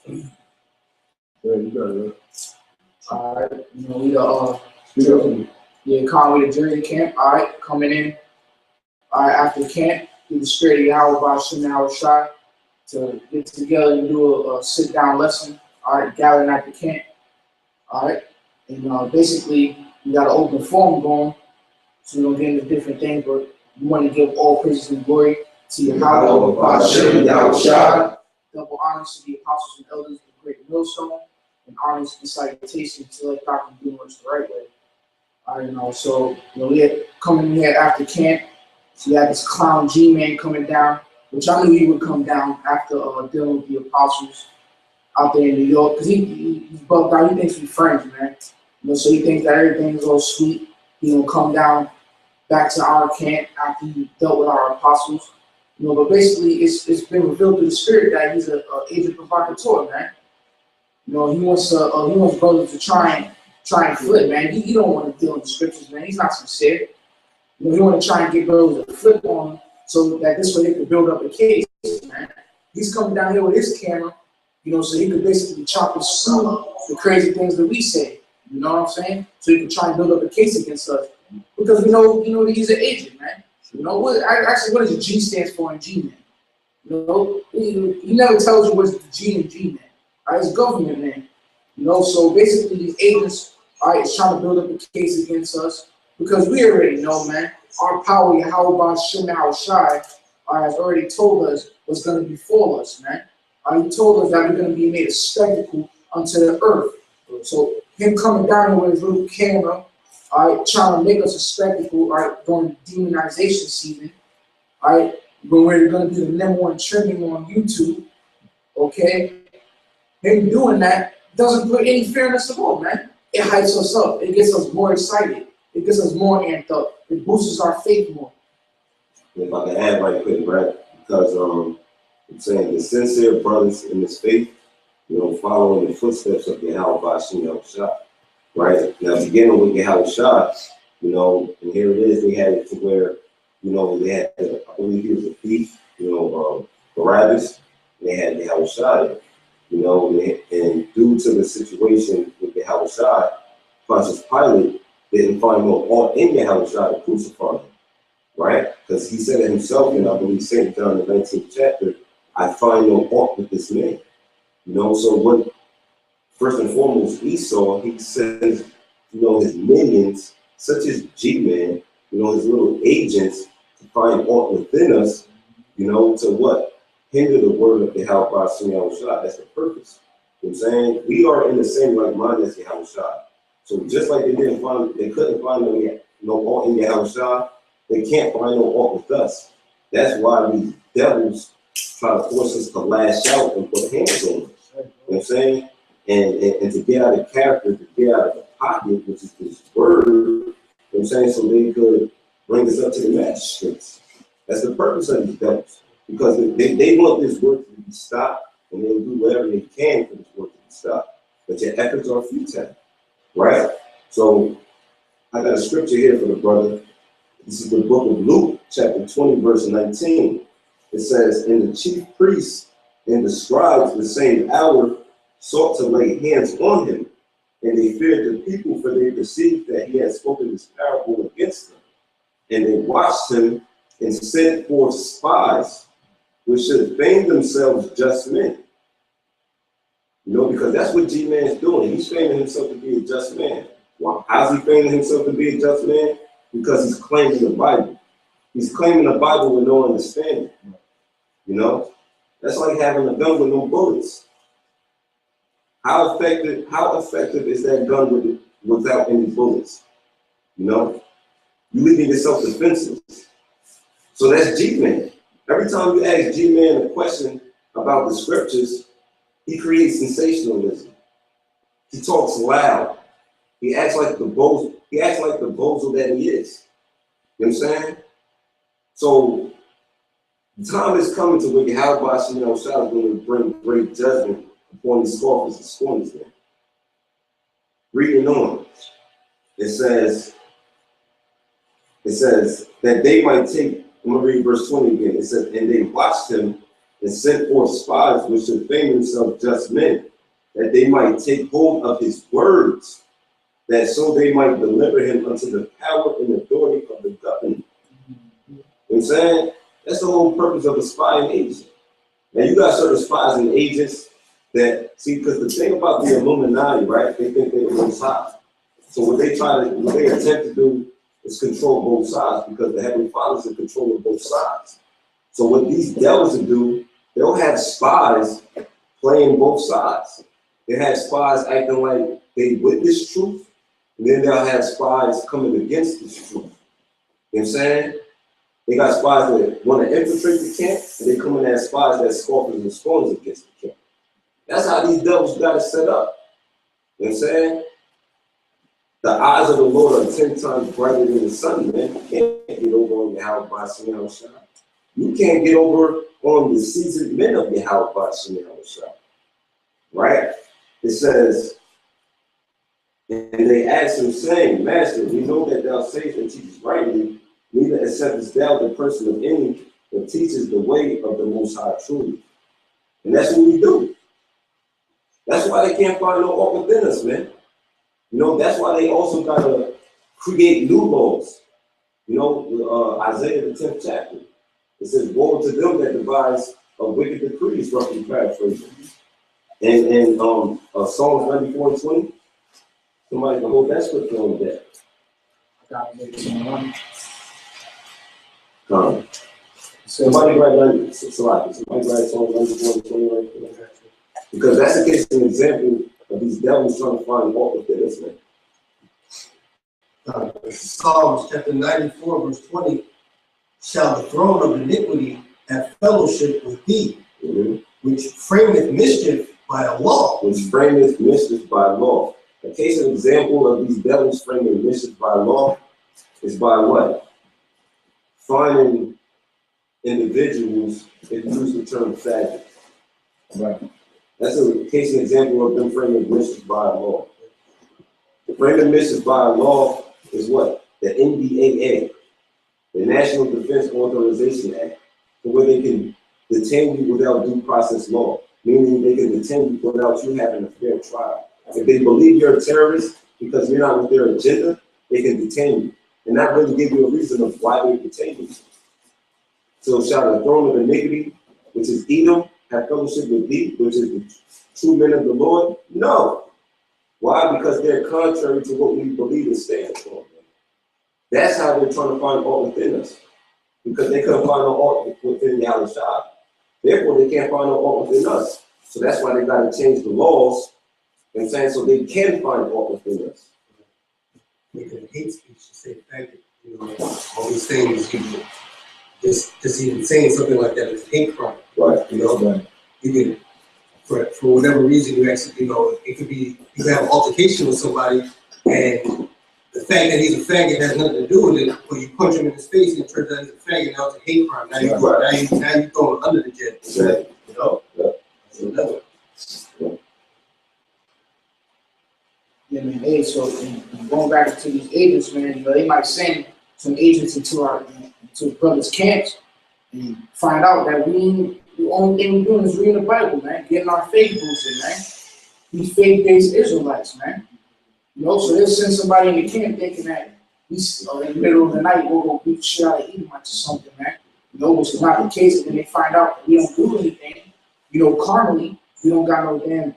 Yeah, you got it. All right, we Conway the Journey Camp. All right, coming in. All right, after camp, we the straight YAHAWASHI to get together and do a sit down lesson. All right, gathering at the camp. All right, and basically we got an open forum going, so we don't get into different things, but we want to give all praises and glory to YAHAWAH. Double honors to the apostles and elders of the Great Millstone, and honors and salutations to let Dr. doing what's the right way. So we had coming here after camp. So you had this clown G-Man coming down, which I knew he would come down after dealing with the apostles out there in New York, because he's bugged out. He thinks we're friends, man. So he thinks that everything's all sweet. He gonna come down back to our camp after he dealt with our apostles. But basically it's been revealed through the Spirit that he's an agent provocateur, man. He wants brothers to try and flip, man. He don't want to deal with the scriptures, man. He's not sincere. He want to try and get brothers to flip on him so that this way they can build up a case, man. He's coming down here with his camera, so he could basically chop and screw the crazy things that we say. You know what I'm saying? So he can try and build up a case against us. Because we know that he's an agent, man. What does the G stands for in G-Man? He never tells you what's the G in G-Man. It's government, man. So basically these agents is trying to build up a case against us because we already know, man, our power, YAHAWASHI, has already told us what's going to befall us, man. He told us that we're going to be made a spectacle unto the earth. So him coming down here with his little camera, trying to make us a spectacle, during demonization season, when we're going to be the number one trending on YouTube, okay? Him doing that doesn't put any fear in us at all, man. It hypes us up. It gets us more excited. It gets us more amped up. It boosts our faith more. If I can add right quick, right? Because I'm saying the sincere brothers in this faith, following the footsteps of YAHAWASHI, right? Now, beginning with YAHAWASHI, and here it is, they had it to where, they had, I believe he was a thief, Barabbas, and they had YAHAWASHI, and due to the situation with YAHAWASHI, Pontius Pilate didn't find no ought in YAHAWASHI to crucify him, right? Because he said it himself in, I believe, St. John, the 19th chapter, I find no ought with this man. So what, first and foremost, Esau, he says, his minions, such as G-Man, his little agents, to find ought within us, to what? Hinder the word of YAHAWASHI. That's the purpose. You know what I'm saying? We are in the same like mind as YAHAWASHI. So just like they couldn't find no ought in YAHAWASHI, they can't find no ought with us. That's why these devils try to force us to lash out and put hands on us. You know what I'm saying? And to get out of character, to get out of the pocket, which is this word, you know what I'm saying, so they could bring us up to the magistrates. That's the purpose of these devils. Because they want this work to be stopped, and they'll do whatever they can for this work to be stopped. But your efforts are futile, right? So I got a scripture here for the brother. This is the book of Luke, chapter 20, verse 19. It says, and the chief priests and the scribes the same hour sought to lay hands on him, and they feared the people, for they perceived that he had spoken this parable against them. And they watched him and sent forth spies, which should feign themselves just men. Because that's what G-Man is doing. He's feigning himself to be a just man. Well, how's he feigning himself to be a just man? Because he's claiming the Bible. He's claiming the Bible with no understanding. That's like having a gun with no bullets. How effective is that gun without any bullets? You're leaving yourself defenseless. So that's G-Man. Every time you ask G-Man a question about the scriptures, he creates sensationalism. He talks loud. He acts like the bozo that he is. You know what I'm saying? So the time is coming to where YAHAWASHI is going to bring great judgment upon these scoffers and scorners. Reading on, it says that they might take, I'm going to read verse 20 again. It says, and they watched him and sent forth spies which should feign themselves just men, that they might take hold of his words, that so they might deliver him unto the power and authority of the government. You know what I'm saying? That's the whole purpose of a spy and agent. Now you got certain spies and agents that, see, because the thing about the Illuminati, right, they think they're both sides. So what they attempt to do is control both sides, because the Heavenly Father's in control of both sides. So what these devils will do, they'll have spies playing both sides. They have spies acting like they witness truth, and then they'll have spies coming against this truth. You know what I'm saying? They got spies that want to infiltrate the camp, and they come in as spies that scoffers and scorns against the camp. That's how these devils got it set up. You know what I'm saying? The eyes of the Lord are 10 times brighter than the sun, man. You can't get over on YAHAWASHI. You can't get over on the seasoned men of YAHAWASHI. Right? It says, and they asked him, saying, Master, we know that thou sayest and teachest rightly, neither acceptest thou the person of any, but teaches the way of the Most High truly. And that's what we do. That's why they can't find no ought within us, man. You know, that's why they also got to create new laws. You know, Isaiah the 10th chapter. It says, woe to them that devise wicked decrees, roughly paraphrasing. And Psalms 94:20. Somebody can hold that scripture on that. I got to make someone. Somebody write Psalms 94:20 right there. Because that's the case, an example of these devils trying to find fault within us, man. Psalms chapter 94, verse 20. Shall the throne of iniquity have fellowship with thee, which frameth mischief by a law? Which frameth mischief by law. A case of example of these devils framing mischief by law is by what? Finding individuals, if you use the term faggot. Right. That's a case and example of them framing mischief by law. The framing mischief by law is what? The NDAA, the National Defense Authorization Act, where they can detain you without due process law, meaning they can detain you without you having a fair trial. If they believe you're a terrorist because you're not with their agenda, they can detain you and not really give you a reason of why they're detaining you. So shall the throne of iniquity, which is Edom, have fellowship with thee, which is the true men of the Lord? No. Why? Because they're contrary to what we believe and stand for. That's how they're trying to find ought within us. Because they couldn't find no ought within YAHAWASHI. Therefore, they can't find no ought within us. So that's why they got to change the laws, and saying so they can find ought within us. Making a hate speech to say faggot, you know, all these things, just even saying something like that is a hate crime. Right. You know, but you can, for whatever reason, you actually, you know, it could be, you can have an altercation with somebody, and the fact that he's a faggot has nothing to do with it, but you punch him in his face and it turns out he's a faggot, now it's a hate crime. Now you throw him under the jet. Exactly. You know? Yeah. That's another. Yeah, man. Hey, so and going back to these agents, man, you know, they might send some agents into brothers' camps and find out that the only thing we're doing is reading the Bible, man, getting our faith boosted, man. These faith-based Israelites, man. You know, so they'll send somebody in the camp thinking that he's in the middle of the night, we'll go beat the shit out of Edomites or something, man. You know, which is not the case. And then they find out that we don't do anything, you know, carnally. We don't got no damn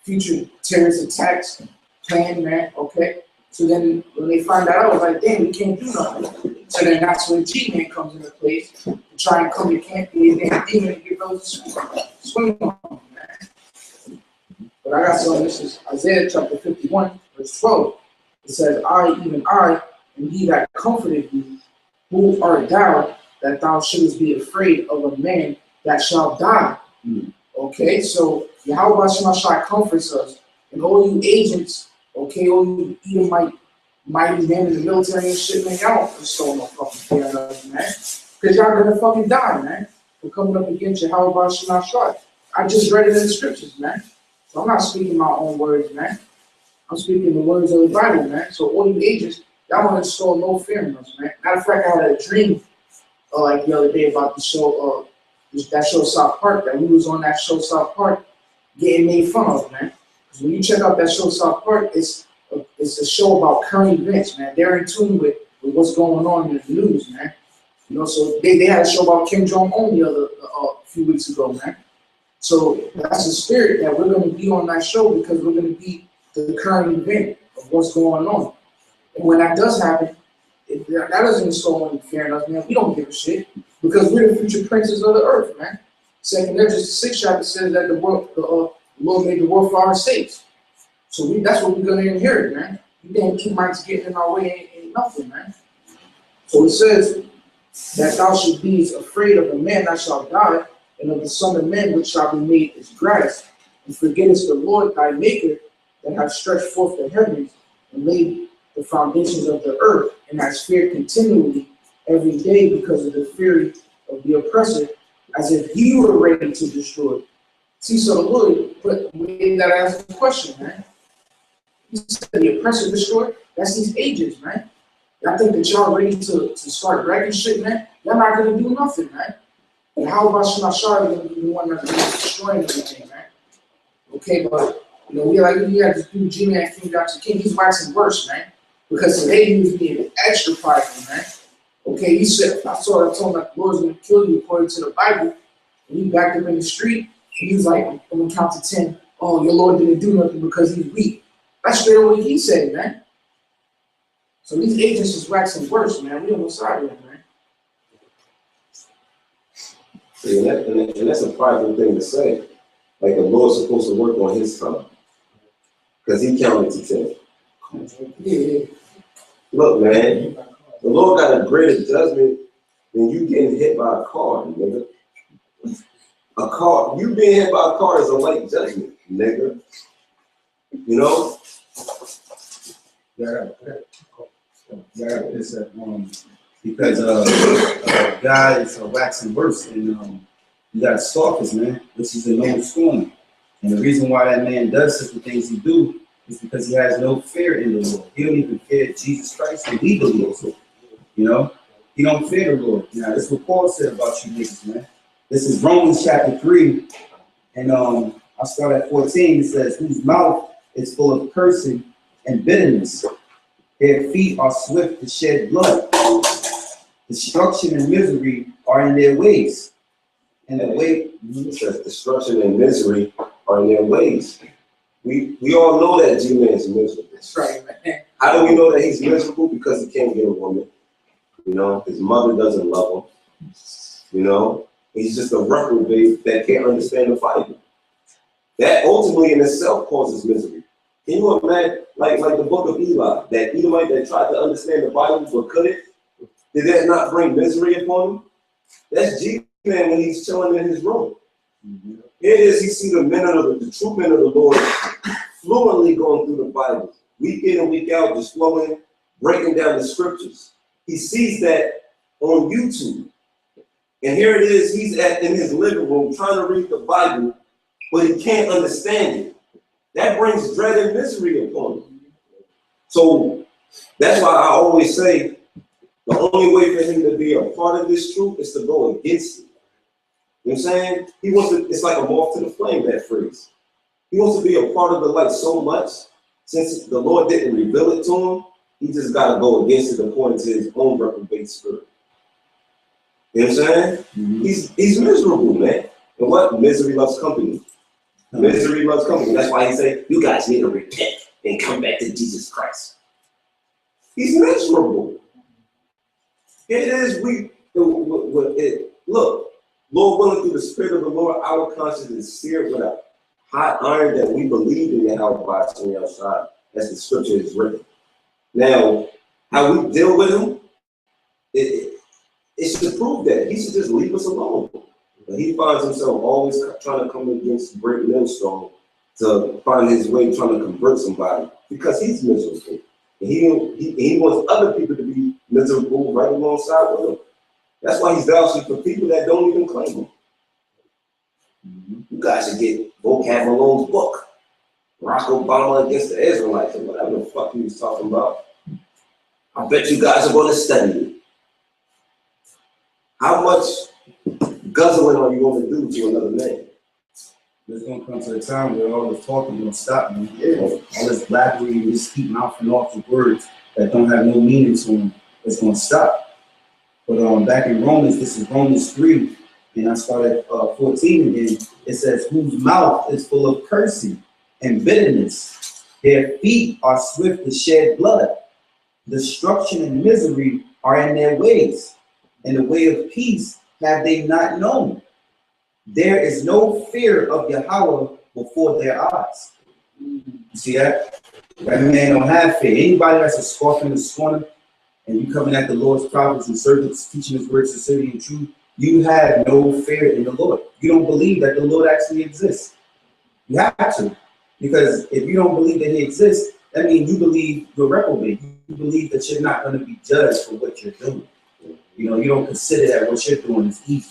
future terrorist attacks planned, man, okay? So then when they find that out, it's like, damn, we can't do nothing. So then that's when G-Man comes into place to try and come to camp, be a damn demon and get those swing on them, man. But I got some, this is Isaiah chapter 51, verse 12. It says, even I, and he that comforted thee, who art thou, that thou shouldest be afraid of a man that shall die? Okay, so YAHAWASHI comforts us, and all you agents, okay, all you Edomite mighty men in the military and shit, man, y'all don't show no fucking care of us, man. Because y'all gonna fucking die, man, for coming up against YAHAWASHI. I just read it in the scriptures, man. So I'm not speaking my own words, man. I'm speaking the words of the Bible, man. So all you agents, y'all want to install no fear in us, man. Matter of fact, I had a dream like the other day about the show that show South Park, that we was on that show South Park getting made fun of, man. Because when you check out that show South Park, it's a show about current events, man. They're in tune with what's going on in the news, man. You know, so they had a show about Kim Jong-un a few weeks ago, man. So that's the spirit that we're going to be on that show, because we're going to be the current event of what's going on. And when that does happen, that doesn't install any fear in us, man. We don't give a shit, because we're the future princes of the earth, man. Second Ezra 6 chapter says that the Lord made the world for our sakes. So that's what we're going to inherit, man. You think two minds getting in our way ain't nothing, man. So it says that thou should be afraid of a man that shall die, and of the Son of Man which shall be made as grass, and forgettest the Lord thy Maker that hath stretched forth the heavens and laid the foundations of the earth, and has feared continually every day because of the fury of the oppressor, as if he were ready to destroy. See, so the Lord made that as a question, man. He said the oppressor destroyed. That's these ages, man. I think that y'all ready to start wrecking shit, man. Y'all not gonna do nothing, man. And how about Shemashar gonna be the one that's gonna destroy everything, man? Okay, but you know, we had this dude G-Man King Dr. King, he's waxing worse, man. Because today he was being extra prideful, man. Okay, he said, I told him that the Lord's gonna kill you according to the Bible. And he backed up in the street, and he was like, I'm gonna count to 10. Oh, your Lord didn't do nothing because he's weak. That's straight what he said, man. So these agents is waxing worse, man. We on the side of it, man. See, and that's a prideful thing to say. Like the Lord's supposed to work on his time, because he counted to 10. Yeah. Look, man, the Lord got a greater judgment than you getting hit by a car, nigga. You being hit by a car is a light judgment, nigga. You know? Yeah, it's because God is waxing worse, and you got stalkers, man, which is a known storm. And the reason why that man does such the things he do is because he has no fear in the Lord. He don't even fear Jesus Christ, and he believes it. You know, he don't fear the Lord. Now, that's what Paul said about you niggas, man. This is Romans chapter 3, and I'll start at 14. It says, whose mouth is full of cursing and bitterness. Their feet are swift to shed blood. Destruction and misery are in their ways. And the way it says destruction and misery are in their ways. We all know that G-Man is miserable. That's right, man. How do we know that he's miserable? Because he can't get a woman. You know, his mother doesn't love him. You know, he's just a reprobate that can't understand the Bible. That ultimately in itself causes misery. Can you imagine, like the book of Eli, that Edomite that tried to understand the Bible but couldn't? Did that not bring misery upon him? That's G-Man when he's chilling in his room. Here it is, he see the true men of the Lord fluently going through the Bible, week in and week out, just flowing, breaking down the scriptures. He sees that on YouTube. And here it is, he's in his living room trying to read the Bible, but he can't understand it. That brings dread and misery upon him. So that's why I always say the only way for him to be a part of this truth is to go against it. You know what I'm saying? He wants to, it's like a moth to the flame, that phrase. He wants to be a part of the light so much, since the Lord didn't reveal it to him, he just got to go against it according to his own reprobate spirit. You know what I'm saying? Mm-hmm. He's miserable, man. And what? Misery loves company. Misery loves company. That's why he said, you guys need to repent and come back to Jesus Christ. He's miserable. It is, look, Lord willing, through the Spirit of the Lord, our conscience is seared with a hot iron that we believe in YAHAWASHI outside, as the scripture is written. Now, how we deal with him, it should prove that. He should just leave us alone. But he finds himself always trying to come against GREATMILLSTONE to find his way trying to convert somebody, because he's miserable. And he wants other people to be miserable right alongside with him. That's why he's vouching for people that don't even claim him. You guys should get Vocab Malone's book, Barack Obama Against the Israelites, or whatever the fuck he was talking about. I bet you guys are going to study it. How much guzzling are you going to do to another man? There's gonna come to a time where all this talking gonna stop, man. Yeah. All this blabbering and just keep mouthing off the words that don't have no meaning to them, it's gonna stop. But back in Romans, this is Romans 3, and I started 14 again. It says, whose mouth is full of cursing and bitterness. Their feet are swift to shed blood. Destruction and misery are in their ways, and the way of peace have they not known. There is no fear of Yahawah before their eyes. You see that? That man don't have fear. Anybody that's a scoffing and scorning, and you coming at the Lord's prophets and servants, teaching his word, sincerity and truth, you have no fear in the Lord. You don't believe that the Lord actually exists. You have to. Because if you don't believe that he exists, that means you believe you're reprobate. You believe that you're not going to be judged for what you're doing. You know, you don't consider that what you're doing is evil.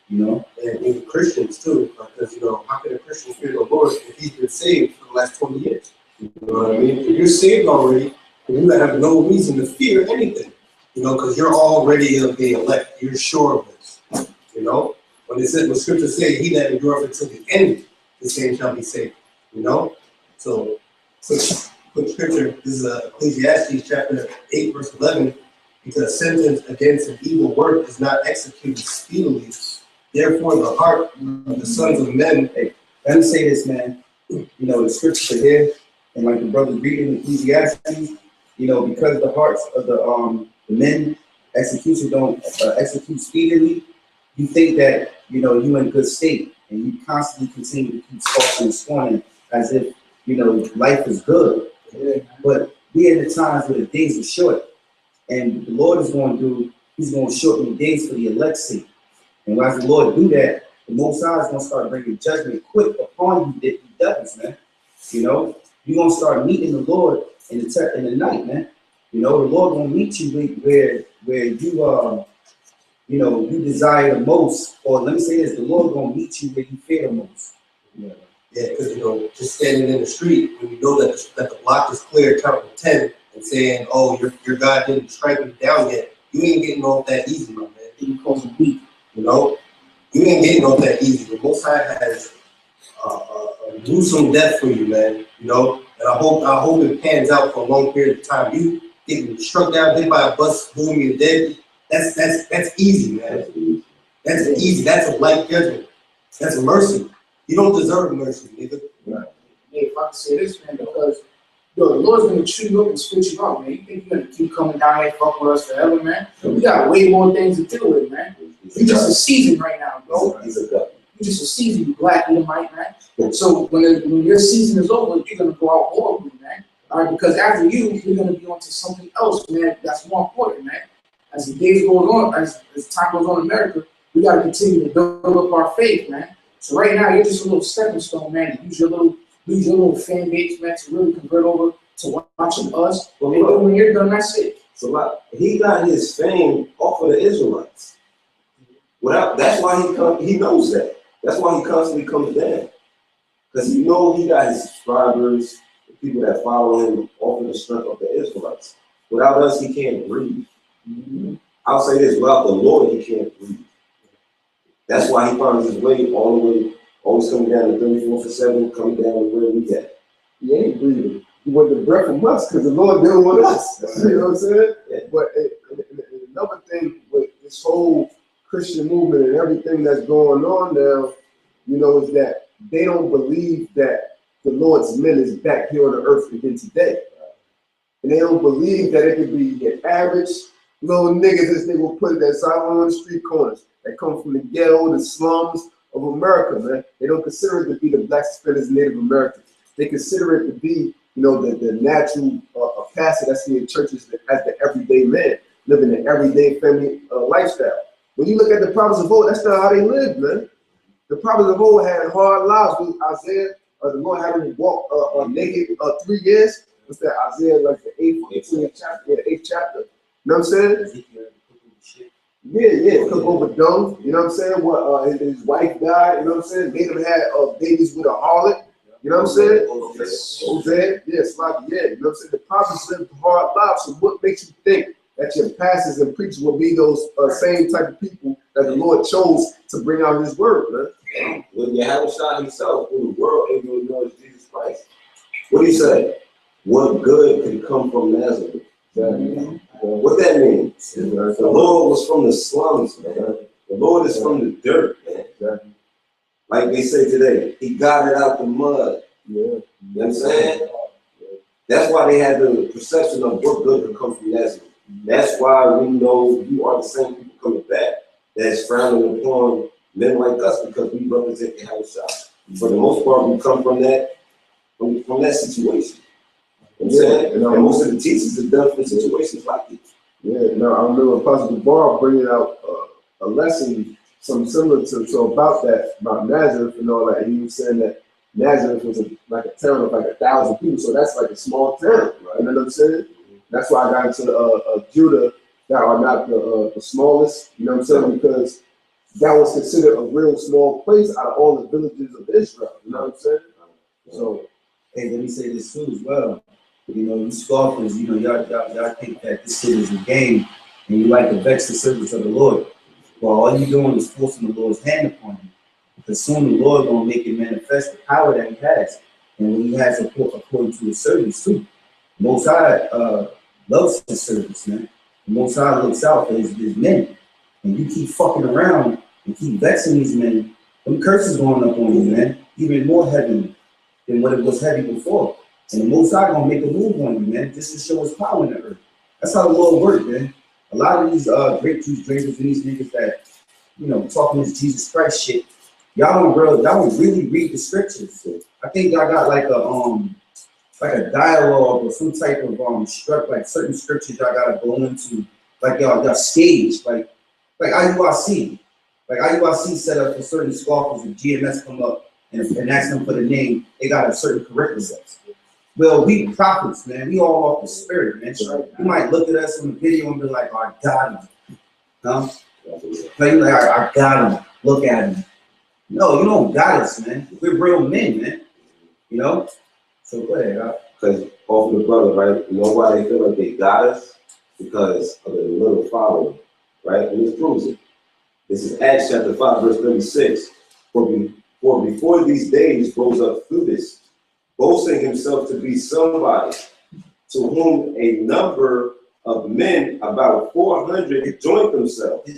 You know? And even Christians too, because you know, how can a Christian fear the Lord if he's been saved for the last 20 years? You know what I mean? If you're saved already, you have no reason to fear anything, you know, because you're already of the elect. You're sure of this. You know? When scripture says, he that endureth until the end, the same shall be saved. You know? So quick scripture, this is Ecclesiastes chapter 8, verse 11. Because sentence against an evil work is not executed speedily. Therefore, the heart of the sons of men. Hey, let me say this, man. You know, the scripture here, and like the brother reading Ecclesiastes, you know, because the hearts of the men don't execute speedily, you think that, you know, you're in good state, and you constantly continue to keep scoffing and scorning as if, you know, life is good. Yeah. But we in the times where the days are short, and the Lord is going to do, he's going to shorten the days for the elect's sake. And as the Lord do that, the Most High is going to start bringing judgment quick upon you, that he does, man. You know, you're going to start meeting the Lord in the night, man. You know, the Lord going to meet you where you, you know, you desire the most. Or let me say this, the Lord going to meet you where you fear the most. Yeah, because, you know, just standing in the street, when you know that the block is clear, counting 10, and saying, oh, your God didn't strike me down yet, you ain't getting off that easy, my man. He calls him weak. You know, you ain't getting off that easy. The Most High has a gruesome death for you, man. You know, and I hope it pans out for a long period of time. You getting struck down, hit by a bus, boom, you're dead. That's easy, man. That's easy. That's a life judgment. That's a mercy. You don't deserve mercy, nigga. Right. Yeah, if I can say this, man, because yo, the Lord's gonna chew you up and spit you out, man. You think you're gonna keep coming down here fucking with us forever, man? We got way more things to deal with, man. You just a season right now, bro. You just a season, you black Edomite, man. So when your season is over, you're gonna go out horribly, man. All right, because after you, you're gonna be on to something else, man. That's more important, man. As the days goes on, as time goes on in America, we gotta continue to build up our faith, man. So right now, you're just a little stepping stone, man. Use your little fan base, man, to really convert over to watching us. But when you're done, that's it. So like, he got his fame off of the Israelites. That's why he knows that. That's why he constantly comes down. Because he knows he got his subscribers, the people that follow him off of the strength of the Israelites. Without us, he can't breathe. I'll say this, without the Lord, he can't breathe. That's why he finds his way all the way, always coming down to 34/7, coming down to where we at. He ain't breathing. He want the breath from us because the Lord dealing with us. You know what I'm saying? Yeah. But another thing with this whole Christian movement and everything that's going on now, you know, is that they don't believe that the Lord's men is back here on the earth again today. And they don't believe that it could be an average little niggas, as they will put it, that's out on the street corners, that come from the ghetto, the slums of America, man. They don't consider it to be the black Hispanics, Native Americans. They consider it to be, you know, the natural pastor that's in churches as the everyday man, living an everyday family lifestyle. When you look at the prophets of old, that's not how they lived, man. The prophets of old had hard lives. With Isaiah, the Lord had him walk naked 3 years. What's that? Isaiah, like the 8th chapter, yeah, the 8th chapter. You know what I'm saying? Yeah, cook over dung. You know what I'm saying? What his wife died. You know what I'm saying? Made him have babies with a harlot. You know what I'm saying? Hosea, yeah, sloppy, yeah. You know what I'm saying? The prophets lived hard lives. So what makes you think that your pastors and preachers will be those same type of people that the Lord chose to bring out His word, man. When YAHAWASHI himself, who the world ain't gonna know is Jesus Christ. What do you say? What good can come from Nazareth? Exactly. What that means? Exactly. The Lord was from the slums, man. The Lord is from the dirt, man. Exactly. Like they say today, He got it out the mud. Yeah. You know what I'm saying? That's why they had the perception of what good can come from Nazareth. That's why we know you are the same people coming back that's frowning upon men like us because we represent the house shop. For the most part, we come from that situation. You know what I'm saying? And most of the teachers have done for situations like this. Yeah, no, I remember Apostle Bar bringing out a lesson, something similar to about that, about Nazareth and all that. And he was saying that Nazareth was like a town of like 1,000 people, so that's like a small town. Right? You know what I'm saying? That's why I got into Judah that are not the smallest. You know what I'm saying? Because that was considered a real small place out of all the villages of Israel. You know what I'm saying? So, hey, let me say this too as well. You know, you scoffers, you know, y'all think that this shit is a game and you like to vex the servants of the Lord. Well, all you're doing is forcing the Lord's hand upon you. Because soon the Lord gonna make it manifest the power that He has. And when He has according to His servants too. Most High loves His servants, man. The Most High looks out for his men. And you keep fucking around and keep vexing these men, them curses going up on you, man. Even more heavy than what it was heavy before. And the Most High gonna make a move on you, man, just to show His power in the earth. That's how the Lord works, man. A lot of these grape juice drinkers and these niggas that, you know, talking this Jesus Christ shit, y'all don't really read the scriptures. I think y'all got like a dialogue or some type of like certain scriptures y'all gotta go into, like y'all staged, like IUIC. Like IUIC set up for certain scoffers. If GMS come up and ask them for the name, they got a certain curriculum. Well, we prophets, man. We all off the spirit, man. You might look at us on the video and be like, oh, I got him. Huh? Like, you're like, I got him. Look at him. No, you don't got us, man. We're real men, man. You know? So go ahead. Because off the brother, right? You know why they feel like they got us? Because of the little following, right? And this proves it. This is Acts chapter 5, verse 36. For before these days rose up Judas, boasting himself to be somebody, to whom a number of men, about 400, joined themselves.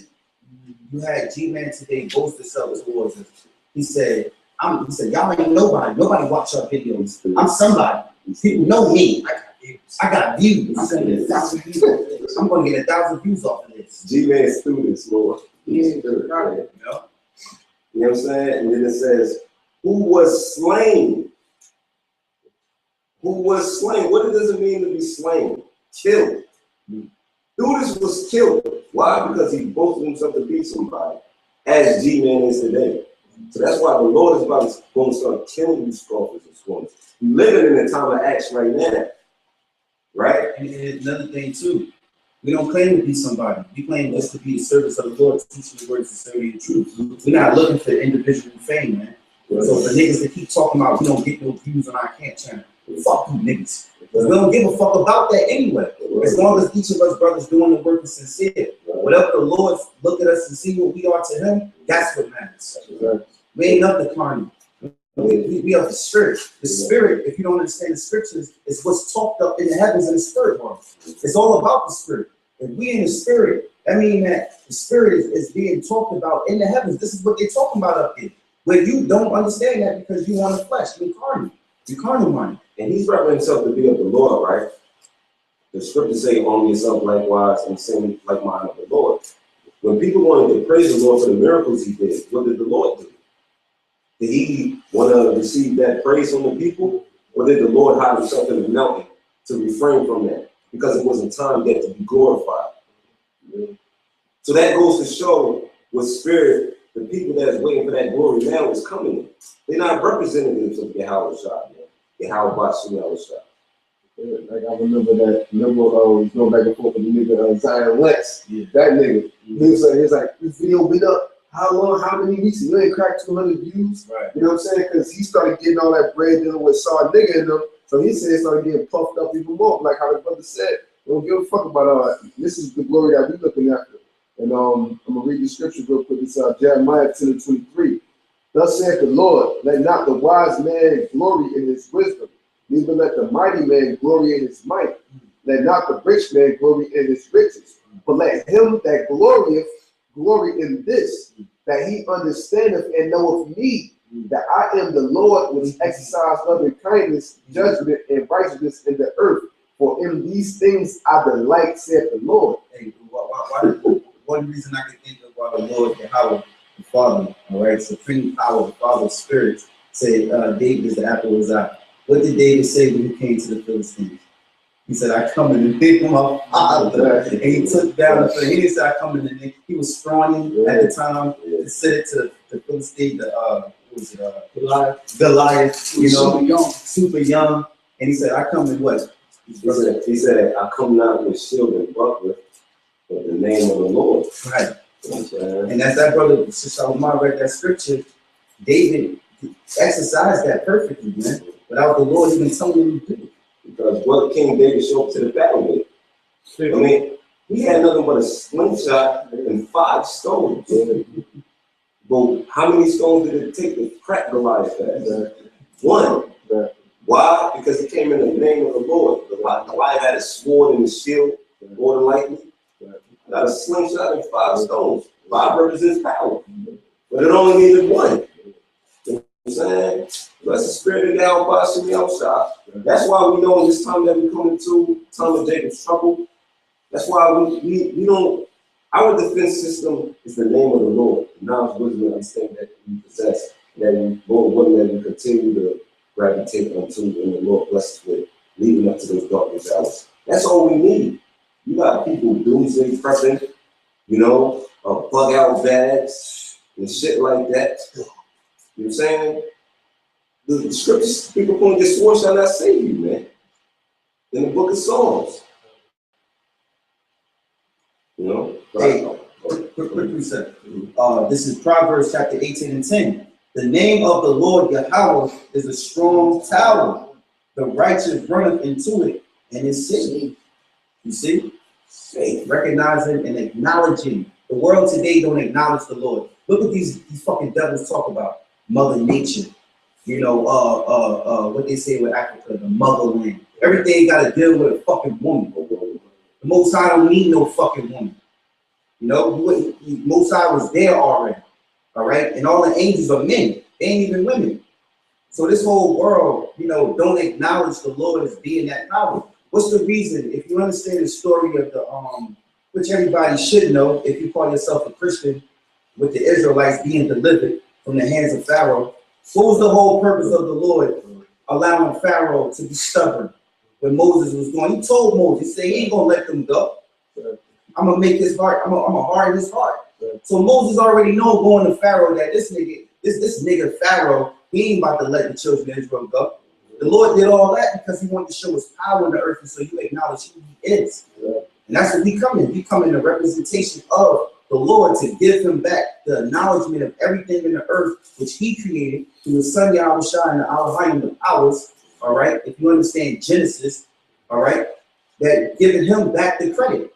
You had G-Man today boast himself towards us. He said, y'all ain't nobody. Nobody watch our videos. I'm somebody. People know me. I got views. I'm going to get 1,000 views. I'm going to get 1,000 views off of this. G-Man students, Lord. Yeah. You know what I'm saying? And then it says, who was slain? Who was slain? What does it mean to be slain? Killed. Judas was killed. Why? Because he boasted himself to be somebody, as G-Man is today. So that's why the Lord is going to start killing these scoffers and scorners. We're living in a time of action right now. Right? And another thing too, we don't claim to be somebody. We claim just to be the service of the Lord, teaching the word of sincerity and truth. We're not looking for individual fame, man. So for niggas that keep talking about we don't get no views on our camp channel, fuck you niggas. We don't give a fuck about that anyway. As long as each of us brothers doing the work is sincere. Whatever the Lord look at us and see what we are to Him, that's what matters. We ain't of the carnal. We are the spirit. The spirit, if you don't understand the scriptures, is what's talked up in the heavens and the spirit world. It's all about the spirit. If we in the spirit, that means that the spirit is being talked about in the heavens. This is what they're talking about up here. But you don't understand that because you want the flesh, you're carnal. You're carnal minded. And he's representing himself to be of the Lord, right? The scriptures say, arm yourself likewise and sing like mind of the Lord. When people wanted to praise the Lord for the miracles He did, what did the Lord do? Did He want to receive that praise from the people? Or did the Lord hide Himself in the mountain to refrain from that? Because it wasn't time yet to be glorified. So that goes to show what spirit the people that is waiting for that glory now is coming in. They're not representatives of YAHAWASHI, YAHAWASHI. Like I remember going back and forth with the nigga Zion Lex. Yeah. That nigga. He was like, this video been up how long, how many weeks? You ain't cracked 200 views. Right. You know what I'm saying? Because he started getting all that bread dealing with saw nigga in them. So he said it started getting puffed up even more. Like how the brother said, They don't give a fuck about this is the glory that we're looking after. And I'm gonna read the scripture real quick. It's Jeremiah 10:23. Thus saith the Lord, let not the wise man glory in his wisdom, neither let the mighty man glory in his might. Let not the rich man glory in his riches, but let him that glorieth glory in this, that he understandeth and knoweth me, that I am the Lord which exercise loving kindness, judgment, and righteousness in the earth. For in these things I delight, saith the Lord. Hey, one reason I can think of why the Lord, Yahawah, the Father, all right, supreme power, the Father of spirits, said, David is the apple of his eye. What did David say when he came to the Philistines? He said, I come in the name of my Father. And he took down the Philistines. He didn't say, I come in the name. He was scrawny at the time. He said it to the Philistines, Goliath, you know, super young. And he said, I come in what? He said, I come not with shield and buckler, but the name of the Lord. Right. You know what I'm saying? And as that brother Shalawam read that scripture, David exercised that perfectly, man. Without the Lord even telling him to do it. Because what King David showed up to the battle with? I mean, he had nothing but a slingshot and 5 stones. But how many stones did it take to crack Goliath? 1. Why? Because he came in the name of the Lord. Goliath had a sword and a shield, more than likely. Got a slingshot and 5 stones. 5 represents power. But it only needed 1. You know what I'm saying? Bless the spirit of YAHAWASHI. That's why we know in this time that we come into, time of Jacob's trouble. That's why we don't, our defense system is the name of the Lord. Knowledge, wisdom, and understanding that we possess, that we, Lord willing, that we continue to gravitate unto, and the Lord bless us with, leading up to those darkest hours. That's all we need. You got people doomsday prepping, you know, bug out bags and shit like that. You know what I'm saying? The scriptures, people upon your sword shall not save you, man. In the book of Psalms. You know? Hey, quick reset. This is Proverbs chapter 18 and 10. The name of the Lord Yahawah is a strong tower. The righteous runneth into it and is safe. You see? Safe. Recognizing and acknowledging. The world today don't acknowledge the Lord. Look what these fucking devils talk about. Mother Nature. You know, what they say with Africa, the motherland. Everything got to deal with a fucking woman. The Most High don't need no fucking woman. You know, Most High was there already. All right, and all the angels are men. They ain't even women. So this whole world, you know, don't acknowledge the Lord as being that power. What's the reason? If you understand the story of the which everybody should know, if you call yourself a Christian, with the Israelites being delivered from the hands of Pharaoh. What was the whole purpose of the Lord allowing Pharaoh to be stubborn when Moses was going? He told Moses, he said, he ain't gonna let them go. I'm gonna make his heart, I'm gonna harden his heart. So Moses already know going to Pharaoh that this nigga Pharaoh, he ain't about to let the children of Israel go. The Lord did all that because he wanted to show his power in the earth, and so you acknowledge who he is. And that's what we come in. We come in a representation of the Lord to give him back the acknowledgement of everything in the earth which he created through his son YAHAWASHI and the Elohim of powers. All right, if you understand Genesis, all right, that giving him back the credit.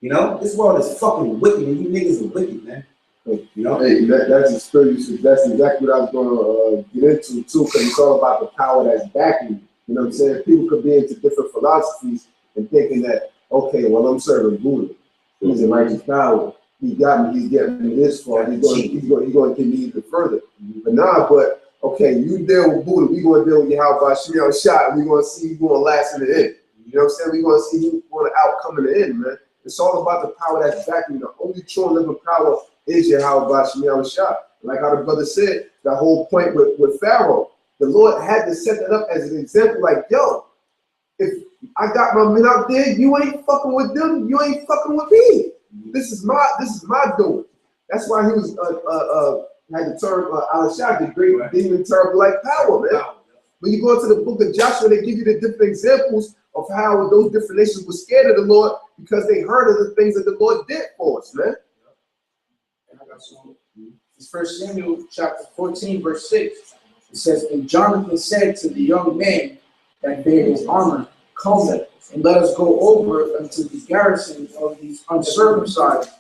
You know, this world is fucking wicked, and you niggas are wicked, man. You know, hey, that's a story. That's exactly what I was going to get into too, because it's all about the power that's backing you. You know what I'm saying? People could be into different philosophies and thinking that, okay, well, I'm serving Buddha. He's a righteous power. He got me. He's getting me this far. He's going to get me even further. But nah, but okay, you deal with Buddha. We going to deal with YAHAWASHI. We going to see who's going to last in the end. You know what I'm saying? We going to see who's going to outcome in the end, man. It's all about the power that's backing you. The only true and living power is YAHAWASHI. Like how the brother said, the whole point with Pharaoh, the Lord had to set that up as an example. Like, yo, if I got my men out there, you ain't fucking with them. You ain't fucking with me. This is my doing. That's why he was had the term Al-Shad, the great demon term like power, man. When you go into the book of Joshua, they give you the different examples of how those different nations were scared of the Lord because they heard of the things that the Lord did for us, man. And I got some. It's 1 Samuel chapter 14, verse 6. It says, and Jonathan said to the young man that bare his armor, come and let us go over unto the garrison of these uncircumcised.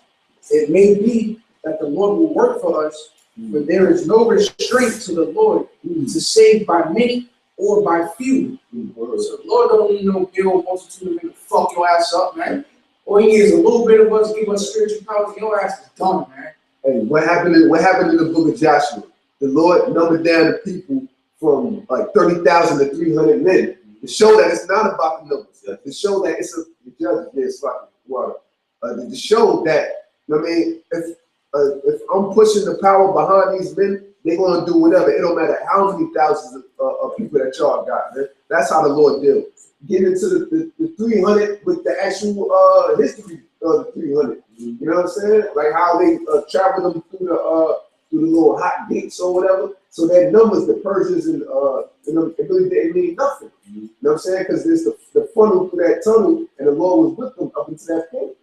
It may be that the Lord will work for us, for there is no restraint to the Lord to save by many or by few. So the Lord don't need no big old multitude of men to fuck your ass up, man. All he needs is a little bit of us, give us spiritual powers, and your ass is done, man. Hey, what happened in the book of Joshua? The Lord numbered down the people from like 30,000 to 300 men to show that it's not about the numbers. To show that it's a the judge is like water. To show that, I mean, if I'm pushing the power behind these men, they're gonna do whatever. It don't matter how many thousands of people that y'all got, man. That's how the Lord deals. Get into the 300 with the actual history of the 300. You know what I'm saying? Like how they traveled them through the little hot gates or whatever. So that numbers, the Persians and it really didn't mean nothing. You know what I'm saying? Because there's the funnel through that tunnel, and the Lord was with them up until that point.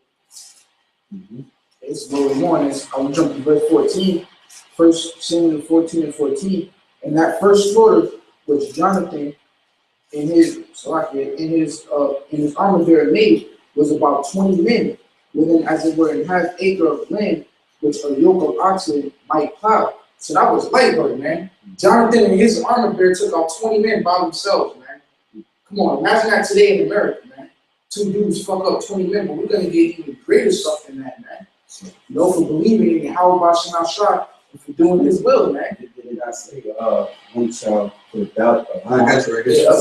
It's going on. I will jump to verse 14. 1 Samuel 14 and 14. And that first slaughter which Jonathan in his armor bearer made was about 20 men, within as it were an half acre of land, which a yoke of oxen might plow. So that was light work, man. Jonathan and his armor bearer took out 20 men by themselves, man. Come on, imagine that today in America, man. 2 dudes fuck up 20 men, but we're gonna get even greater stuff than that, man. You know, for believing in YAHAWASHI and for doing his will, man. Did I say, one shall put a doubt? I got you right here. Yeah,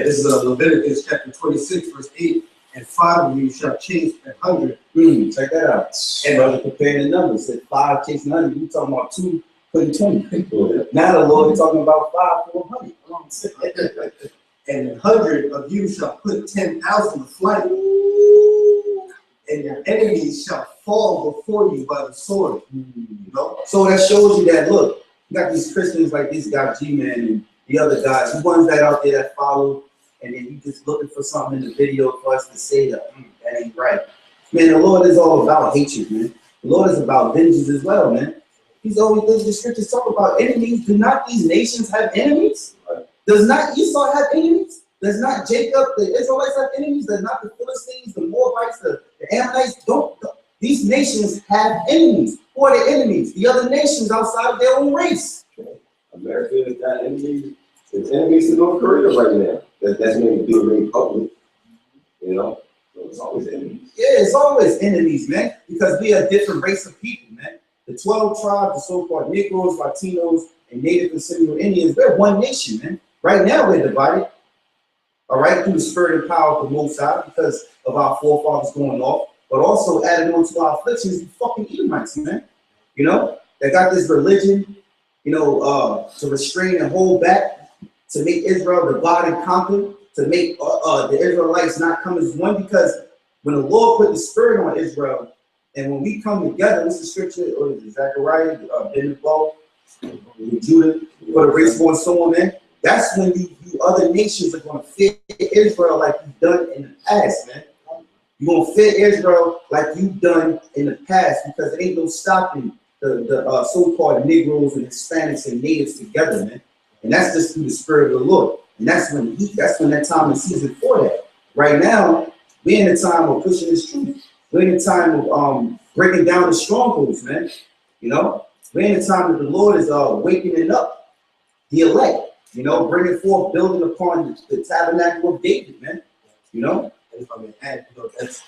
this is Leviticus chapter 26, verse 8. And 5 of you shall chase 100. Check that out. And brother comparing the numbers. Said 5 chasing 100. You talking about 2 putting 20. Now the Lord is talking about 5 for 100. And 100 of you shall put 10,000 to flight. And your enemies shall fall before you by the sword. You know? So that shows you that, look, you got these Christians like this guy G-Man and the other guys, the ones that out there that follow, and then you just looking for something in the video for us to say that that ain't right. Man, the Lord is all about hatred, man. The Lord is about vengeance as well, man. He's always, the scriptures talk about enemies. Do not these nations have enemies? Does not Esau have enemies? Does not Jacob, the Israelites have enemies? Does not the Philistines, the Moabites, the Ammonites? Don't these nations have enemies? Who are the enemies? The other nations outside of their own race. America has got enemies. It's enemies to North Korea right now. That's maybe being very public. You know, so it's always enemies. Yeah, it's always enemies, man, because we are a different race of people, man. The 12 tribes, the so-called Negroes, Latinos, and Native and Seminole Indians, we're one nation, man. Right now we're divided, all right, through the spirit and power of the Most High because of our forefathers going off, but also added on to our afflictions, the fucking Edomites, man. You know, they got this religion, you know, to restrain and hold back, to make Israel divide and conquer, to make the Israelites not come as one, because when the Lord put the spirit on Israel, and when we come together, what's the scripture, or is it Zechariah, Benjamin, Judah, for the race born so on, man. That's when you other nations are going to fear Israel like you've done in the past, man. You're going to fear Israel like you've done in the past, because there ain't no stopping the so-called Negroes and Hispanics and Natives together, man. And that's just through the spirit of the Lord. And that's when that time and season for that. Right now, we're in the time of pushing this truth. We're in the time of breaking down the strongholds, man. You know, we're in the time that the Lord is wakening up the elect. You know, bringing forth, building upon the tabernacle of David, man. You know, and if I may add, you know, that's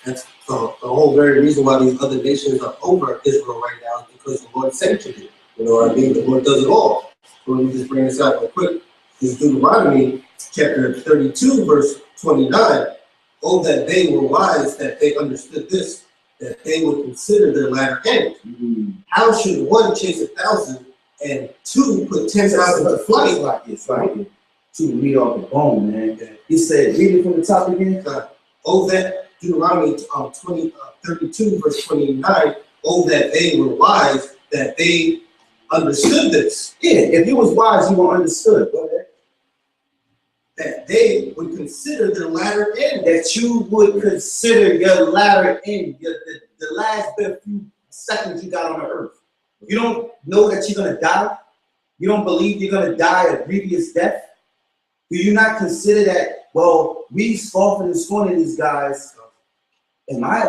the whole very reason why these other nations are over Israel right now is because the Lord sanctioned it. You know what I mean? The Lord does it all. So let me just bring this out real quick. This is Deuteronomy chapter 32, verse 29. Oh, that they were wise, that they understood this, that they would consider their latter end. How should one chase 1,000 and 2 put 10,000 to flight? It's like to read off the bone, man. He said, read it from the top again. Oh, that Deuteronomy 32, verse 29. Oh, that they were wise, that they understood this. Yeah, if you was wise, you would understood. Go ahead. That they would consider their latter end. That you would consider your latter end, the last bit of few seconds you got on the earth. You don't know that you're gonna die. You don't believe you're gonna die a grievous death. Do you not consider that, well, we scoffing and scorning these guys? Do I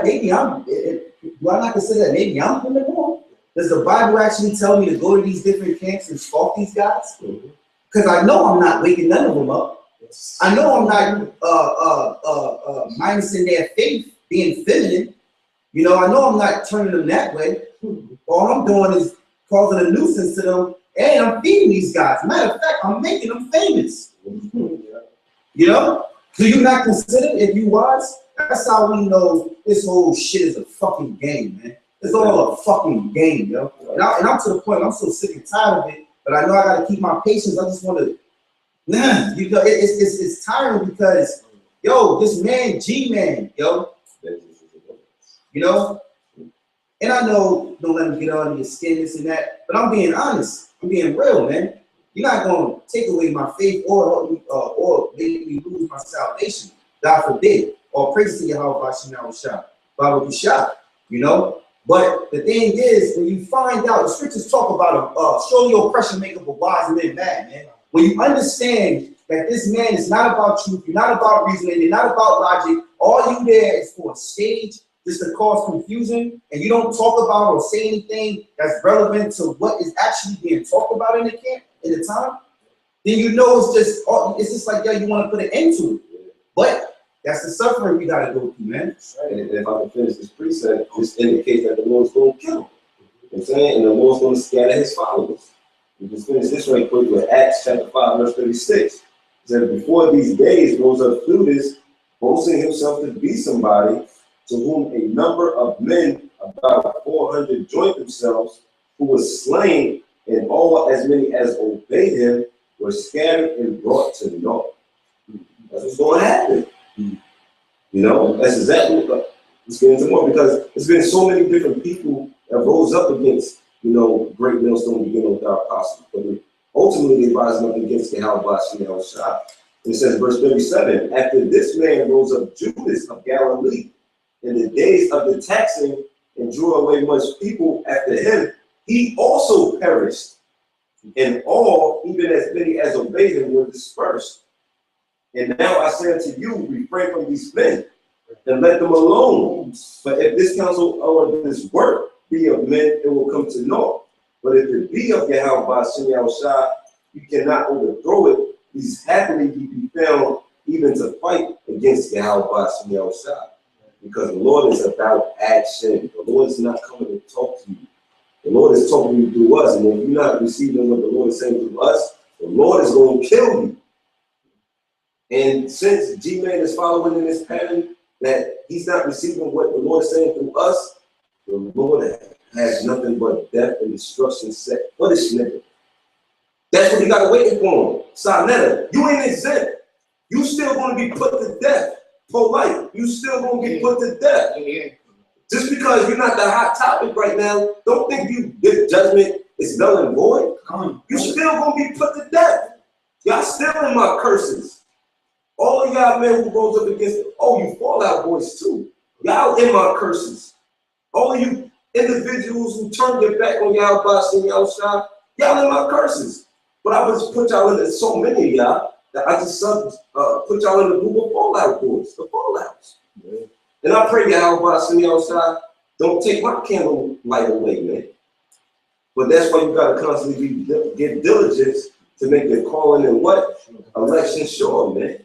not consider that maybe I'm doing it wrong? Does the Bible actually tell me to go to these different camps and scoff these guys? Because I know I'm not waking none of them up. I know I'm not minusing their faith, being feminine. You know, I know I'm not turning them that way. All I'm doing is causing a nuisance to them, and I'm feeding these guys. Matter of fact, I'm making them famous. You know? Do you not consider, if you was, that's how we know this whole shit is a fucking game, man. It's all a fucking game, yo. And I'm to the point, I'm so sick and tired of it, but I know I gotta keep my patience. I just wanna, you know, it's tiring because, yo, this man, G-Man, yo, you know? And I know, don't let him get on your skin, this and that, but I'm being honest. I'm being real, man. You're not gonna take away my faith or help me, or make me lose my salvation. God forbid. All praise to YAHAWASHI, Bible shot, you know? But the thing is, when you find out, the scriptures talk about surely your oppression make up a wise man mad, man. When you understand that this man is not about truth, you're not about reasoning, you're not about logic, all you there is for a stage, just to cause confusion, and you don't talk about or say anything that's relevant to what is actually being talked about in the camp, in the time, then you know it's just like, yeah, you want to put an end to it. But that's the suffering we gotta go through, man. And if I can finish this precept, this indicates that the Lord's going to kill him. You know what I'm saying? And the Lord's going to scatter his followers. We just finish this right quick with Acts chapter 5, verse 36. It said, before these days rose up Theudas, boasting himself to be somebody, to whom a number of men, about 400, joined themselves, who were slain, and all as many as obeyed him were scattered and brought to naught. That's what's going to happen. You know, that's exactly what it's getting into more, because there's been so many different people that rose up against, you know, Great Millstone beginning with our apostles, but ultimately they rise up against the YAHAWASHI. And it says, verse 37, after this man rose up Judas of Galilee in the days of the taxing and drew away much people after him, he also perished, and all, even as many as obeyed him, were dispersed. And now I say unto you, refrain from these men, and let them alone. But if this counsel or this work be of men, it will come to naught. But if it be of YAHAWASHI, you cannot overthrow it. He's happily be found even to fight against YAHAWASHI. Because the Lord is about action. The Lord is not coming to talk to you. The Lord is talking to you through us. And if you're not receiving what the Lord is saying through us, the Lord is going to kill you. And since G-Man is following in this pattern that he's not receiving what the Lord is saying through us, the Lord has nothing but death and destruction set for this nigga. That's what he got to wait for him. Sonetta, you ain't exempt. You still going to be put to death for life. You still going to get put to death. Just because you're not the hot topic right now, don't think this judgment is null and void. You still going to be put to death. Y'all still in my curses. All of y'all men who rose up against it, oh, you Fallout boys too. Y'all in my curses. All of you individuals who turned your back on YAHAWASHI, y'all in my curses. But I just put y'all into so many of y'all that I just put y'all in the group of Fallout boys, the Fallouts. Yeah. And I pray YAHAWASHI, don't take my candle light away, man. But that's why you gotta constantly get diligence to make your calling and what? Election sure, man.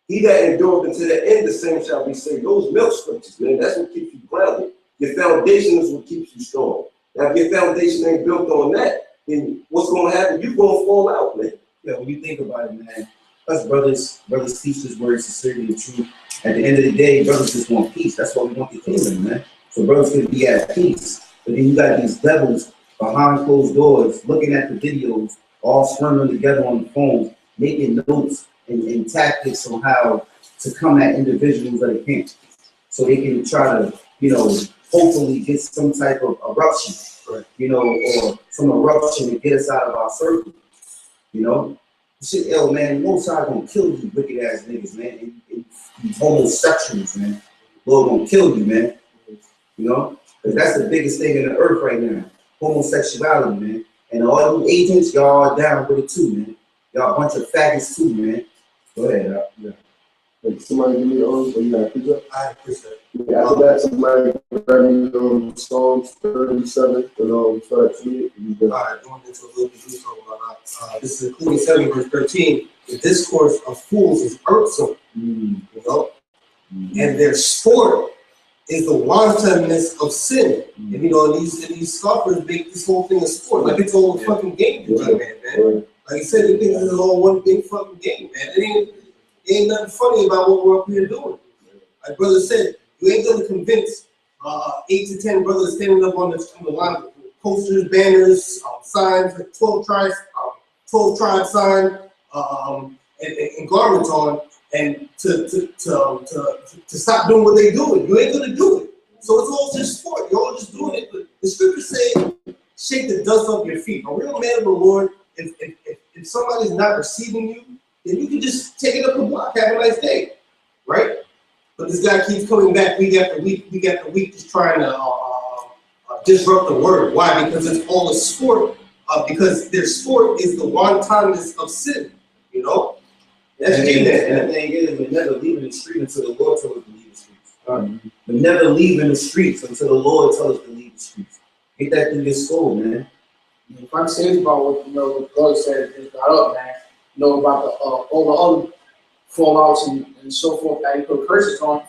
He that endureth unto the end, the same shall be saved. Those milk scriptures, man, that's what keeps you grounded. Your foundation is what keeps you strong. Now, if your foundation ain't built on that, then what's going to happen? You're going to fall out, man. Yeah, when you think about it, man, us brothers teach this word, sincerity and truth. At the end of the day, brothers just want peace. That's why we want the kingdom, man. So brothers can be at peace. But then you got these devils behind closed doors, looking at the videos, all swarming together on the phone, making notes and tactics on how to come at individuals that they can't. So they can try to, you know, hopefully get some type of eruption, you know, or some eruption to get us out of our circle, you know. Shit, yo, man, most times gonna kill you wicked ass niggas, man, and homosexuals, man. Lord gonna kill you, man, you know, because that's the biggest thing in the earth right now, homosexuality, man. And all you agents, y'all are down with it too, man. Y'all a bunch of faggots too, man. Go ahead. Yeah. Like, somebody give me so you got a picture? I appreciate it. Yeah, after that, somebody grab me Psalms 37 and start to read it. All right, going into a little bit deeper about this is including 7 verse 13. The discourse of fools is irksome, you know, and their sport is the wantonness of sin. And you know, these scoffers make this whole thing a sport, like it's all a fucking game to G-Man, man. Like I said, they think this is all one big fucking game, man. It ain't nothing funny about what we're up here doing. Like brother said, you ain't gonna convince 8 to 10 brothers standing up on the line with posters, banners, signs, 12 tribe sign, and garments on, and to stop doing what they doing. You ain't gonna do it. So it's all just sport. You're all just doing it. But the scriptures say, shake the dust off your feet. A real man of the Lord, if somebody's not receiving you, then you can just take it up the block, have a nice day, right? But this guy keeps coming back week after week, just trying to disrupt the word. Why? Because it's all a sport. Because their sport is the wantonness of sin, you know? That's And G-Man. the thing is, we're never leaving the street until the Lord tells us to leave the streets. We're never leaving the streets until the Lord tells us to leave the streets. Get that through your soul, man. If I'm serious about what what God said and got up, man, about the all the other fallouts and so forth that he put curses on,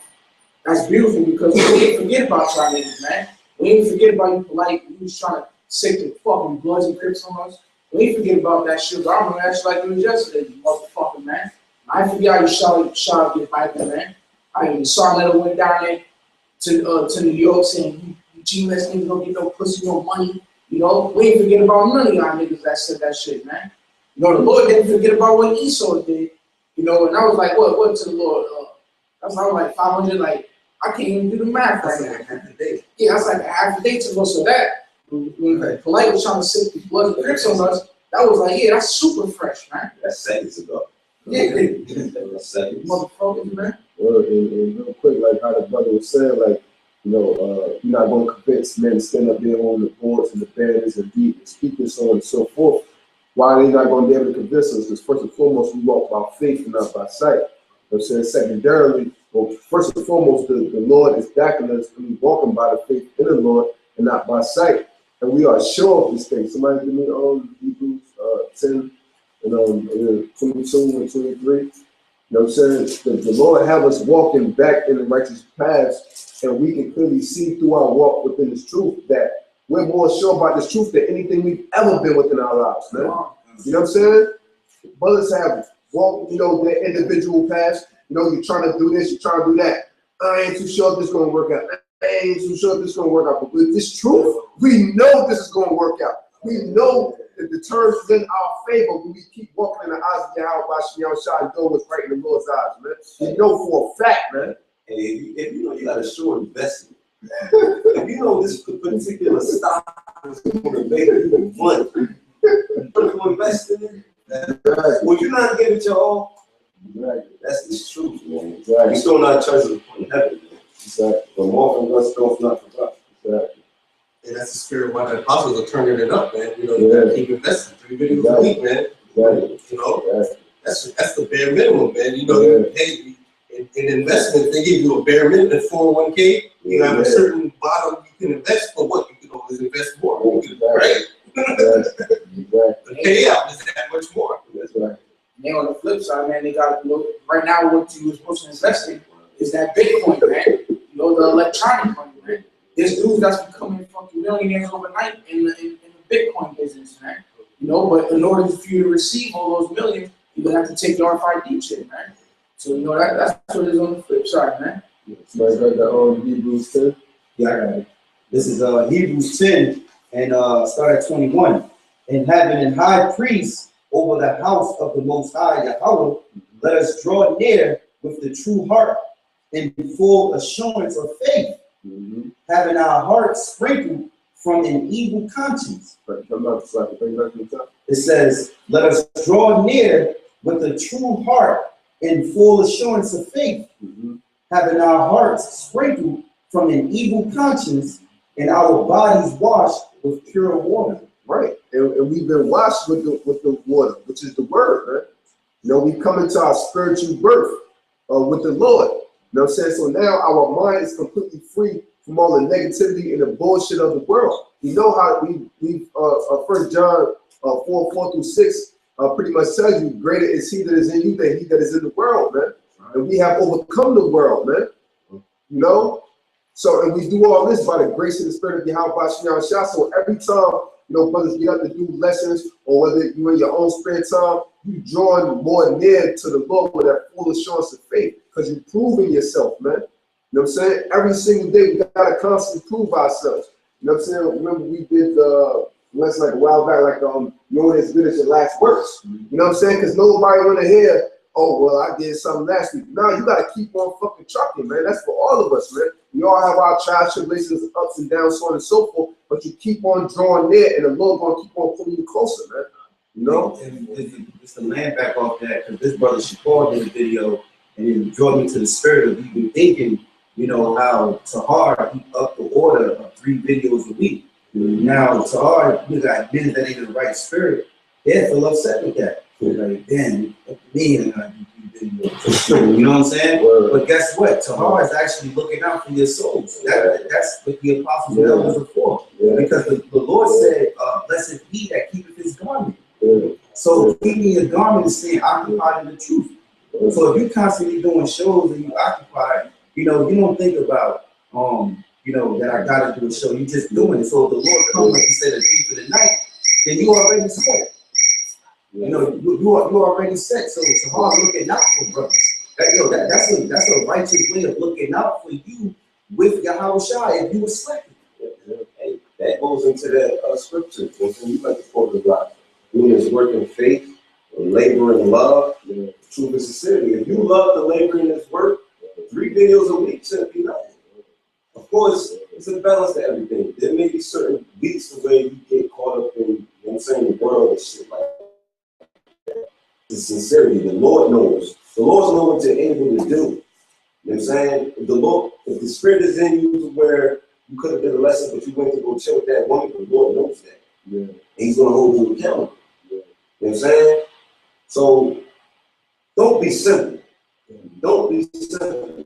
that's beautiful because we ain't forget about y'all niggas, man. We ain't forget about you polite. You was trying to sick the fucking Bloods and Crips on us. We ain't forget about that shit. I remember that shit like it was yesterday, you motherfucker, man. I forget how you shot your Bible, man. I even saw a letter went down there to New York saying you GMS niggas don't get no pussy, no money. You know, we ain't forget about none of y'all niggas that said that shit, man. You know, the Lord didn't forget about what Esau did. You know, and I was like, what to the Lord? I was like 500, like, I can't even do the math right now. Half a day. Yeah, that's like a half a day to go. So that, when Polite was trying to sick the blood and Crips on us, that was like, yeah, that's super fresh, man. That's seconds ago. Yeah, That's seconds. motherfuckers, man. Well, and real quick, like how the brother was saying, like, you're not going to convince men to stand up there on the boards and the banners and speak and so on and so forth. Why are they not going to be able to convince us? Because first and foremost, we walk by faith and not by sight. You know what I'm saying? Secondarily, well, first and foremost, the Lord is backing us and we walking by the faith in the Lord and not by sight. And we are sure of these things. Somebody give me Hebrews 10 and 22 and 23. You know what I'm saying? The Lord have us walking back in the righteous paths, and we can clearly see through our walk within this truth that we're more sure about this truth than anything we've ever been within our lives, man. You know what I'm saying? Brothers have walked, their individual paths. You're trying to do this, you're trying to do that. I ain't too sure if this is going to work out. I ain't too sure if this is going to work out. But with this truth, we know this is going to work out. We know that the terms is in our favor when we keep walking in the eyes of YAHAWASHI and doing what's right in the Lord's eyes, man. We know for a fact, man. And if you know you got a sure investment, if you know this particular stock is going to make you money, you're going to invest in it. Would you not give it your all? Exactly. That's the truth, man. Exactly. We still not treasure in heaven, man. Exactly. But more from us, don't not forgot. Exactly. And that's the spirit why the apostles are turning it up, man. You gotta keep investing. 3 videos a week, man. Exactly. That's the bare minimum, man. Hey, in investment, they give you a bare minimum 401k. You have a certain bottom you can invest for what? You can always invest more, right? Exactly. The payout is that much more. That's right. And then on the flip side, man, they got right now what you were supposed to invest in is that Bitcoin, man. The electronic money, man. There's dudes that's becoming fucking millionaires overnight in the Bitcoin business, man. But in order for you to receive all those millions, you're gonna have to take your RFID chip, man. So that's what it is on the flip side, man. Somebody got that Hebrews 10? Yeah, I got it. This is Hebrews 10 and start at 21. And having an high priest over the house of the Most High, Yahawah, let us draw near with the true heart in full assurance of faith, having our hearts sprinkled from an evil conscience. It says, let us draw near with a true heart in full assurance of faith, having our hearts sprinkled from an evil conscience and our bodies washed with pure water. Right. and we've been washed with the water, which is the word, man. You know, we come into our spiritual birth with the Lord. You know what I'm saying? So now our mind is completely free from all the negativity and the bullshit of the world. We know how we 1 John 4:4-6 pretty much tells you, greater is he that is in you than he that is in the world, man. And we have overcome the world, man. You know? So, and we do all this by the grace of the Spirit of YAHAWASHI. So every time, you know, brothers get up to do lessons, or whether you in your own spare time, you drawing more near to the Lord with that full assurance of faith, because you're proving yourself, man. You know what I'm saying? Every single day, we gotta constantly prove ourselves. You know what I'm saying? Remember we did lesson like a while back, like you're as good as your last works. You know what I'm saying? Because nobody want to hear, oh, well, I did something last week. No, you got to keep on fucking trucking, man. That's for all of us, man. We all have our trials, tribulations, ups and downs, so on and so forth, but you keep on drawing near, and the Lord going to keep on pulling you closer, man. You know? And it's the land back off that, because this brother Shapar did a video, and it drew me to the spirit of even thinking, you know, how Tahar, he upped the order of 3 videos a week. Now, Tahar, you got men that ain't in the right spirit, they're feel upset with that. Like, damn, me and I do 3 videos. You know what I'm saying? Word. But guess what? Tahar is actually looking out for your souls. That's what the apostles and elders are for. Because the Lord said, blessed he that keepeth his garment. So keeping your garment is staying occupied in the truth. So if you're constantly doing shows and you occupied, you know, you don't think about, you know, that I gotta do a show. You're just doing it. So if the Lord comes, like you said, a thief of the night, then you already set. You know, you already set. So it's hard looking out for brothers. That's a righteous way of looking out for you with YAHAWASHI if you were slacking. Hey, that goes into that scripture. When you like to quote the block, doing his work in faith, and labor in love, truth and sincerity. If you love the labor in his work, 3 videos a week shouldn't be nothing. Of course, it's a balance to everything. There may be certain weeks where you get caught up in, you know what I'm saying, the world and shit like that. The sincerity, the Lord knows. The Lord's know what you're able to do. You know what I'm saying? If the spirit is in you to where you could have did a lesson, but you went to go chill with that woman, the Lord knows that. And he's going to hold you accountable. You know what I'm saying? So don't be simple. Don't be simple. You know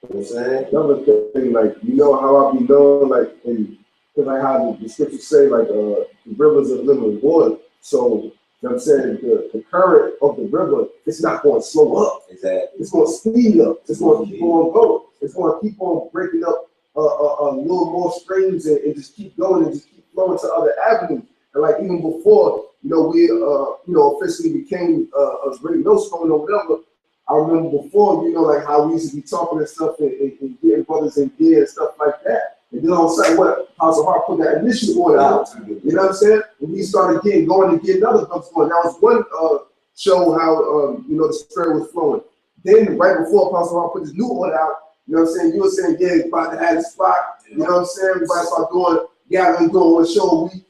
what I'm saying? Another thing, like, you know how I be known, like, because like how the scriptures say, like, the rivers of living water. So, you know what I'm saying, the current of the river, it's not going to slow up. Exactly. It's going to speed up. It's going to keep on going. It's going to keep on breaking up a little more streams and just keep going and just keep flowing to other avenues. And like even before, you know, we officially became a great millstone or whatever. I remember before, you know, like how we used to be talking and stuff and getting brothers in gear and stuff like that. And then all of a sudden, Pastor Hart put that initial order out. You know what I'm saying? And we started going and getting other brothers going. That was one show how, you know, the spirit was flowing. Then right before Pastor Hart put his new order out, you know what I'm saying? You were saying, yeah, it's about to have a spot. You know what I'm saying? Everybody start gathering, doing one show a week